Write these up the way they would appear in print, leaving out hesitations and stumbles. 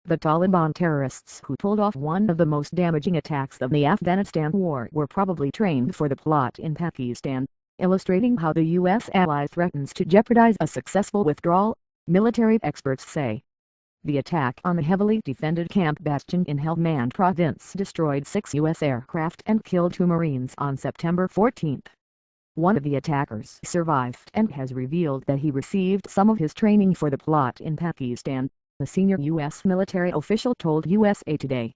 The Taliban terrorists who pulled off one of the most damaging attacks of the Afghanistan war were probably trained for the plot in Pakistan, illustrating how the U.S. ally threatens to jeopardize a successful withdrawal, military experts say. The attack on the heavily defended Camp Bastion in Helmand province destroyed 6 U.S. aircraft and killed 2 Marines on September 14. One of the attackers survived and has revealed that he received some of his training for the plot in Pakistan, the senior U.S. military official told USA Today.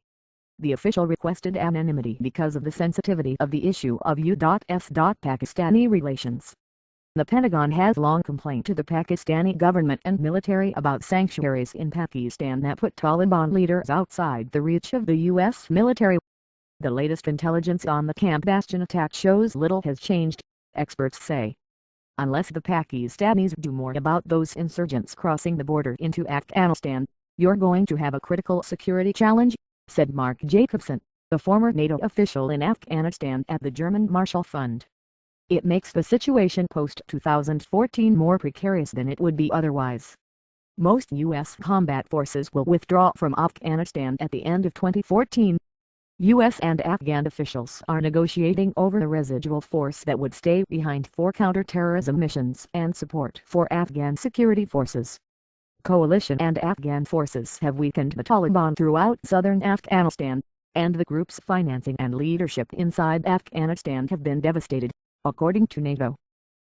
The official requested anonymity because of the sensitivity of the issue of U.S.-Pakistani relations. The Pentagon has long complained to the Pakistani government and military about sanctuaries in Pakistan that put Taliban leaders outside the reach of the U.S. military. The latest intelligence on the Camp Bastion attack shows little has changed, experts say. Unless the Pakistanis do more about those insurgents crossing the border into Afghanistan, you're going to have a critical security challenge, said Mark Jacobson, the former NATO official in Afghanistan at the German Marshall Fund. It makes the situation post-2014 more precarious than it would be otherwise. Most U.S. combat forces will withdraw from Afghanistan at the end of 2014. U.S. and Afghan officials are negotiating over the residual force that would stay behind for counter-terrorism missions and support for Afghan security forces. Coalition and Afghan forces have weakened the Taliban throughout southern Afghanistan, and the group's financing and leadership inside Afghanistan have been devastated, according to NATO.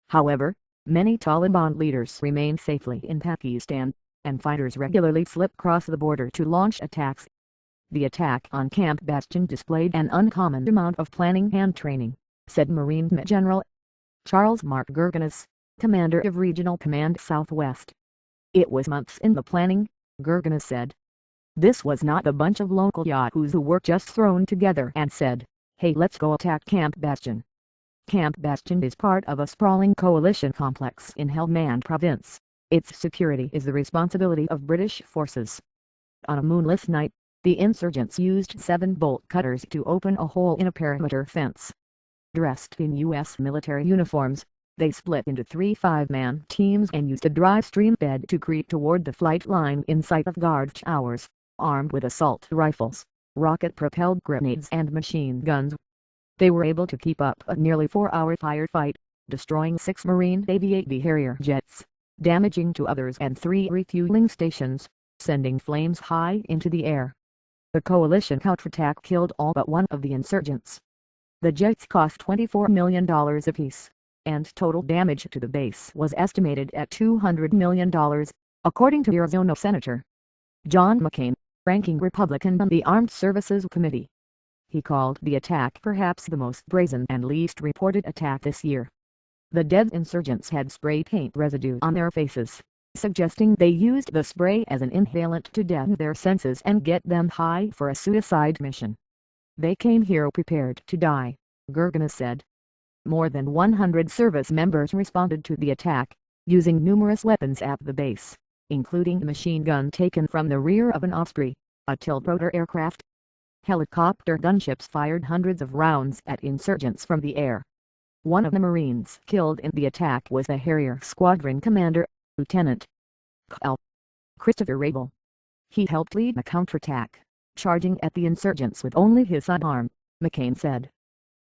However, many Taliban leaders remain safely in Pakistan, and fighters regularly slip across the border to launch attacks. The attack on Camp Bastion displayed an uncommon amount of planning and training, said Marine General Charles Mark Gurganas, commander of Regional Command Southwest. It was months in the planning, Gurganas said. This was not a bunch of local yahoos who were just thrown together and said, "Hey, let's go attack Camp Bastion." Camp Bastion is part of a sprawling coalition complex in Helmand province. Its security is the responsibility of British forces. On a moonless night, the insurgents used 7 bolt cutters to open a hole in a perimeter fence. Dressed in U.S. military uniforms, they split into 3 5-man teams and used a dry stream bed to creep toward the flight line in sight of guard towers, armed with assault rifles, rocket-propelled grenades and machine guns. They were able to keep up a nearly 4-hour firefight, destroying 6 Marine Navy Harrier jets, damaging 2 others and 3 refueling stations, sending flames high into the air. The coalition counterattack killed all but one of the insurgents. The jets cost $24 million apiece, and total damage to the base was estimated at $200 million, according to Arizona Senator John McCain, ranking Republican on the Armed Services Committee. He called the attack perhaps the most brazen and least reported attack this year. The dead insurgents had spray paint residue on their faces, suggesting they used the spray as an inhalant to deaden their senses and get them high for a suicide mission. They came here prepared to die, Gurganas said. More than 100 service members responded to the attack, using numerous weapons at the base, including a machine gun taken from the rear of an Osprey, a tiltrotor aircraft. Helicopter gunships fired hundreds of rounds at insurgents from the air. One of the Marines killed in the attack was the Harrier Squadron commander, Lieutenant Col. Christopher Rabel. He helped lead the counterattack, charging at the insurgents with only his sidearm, McCain said.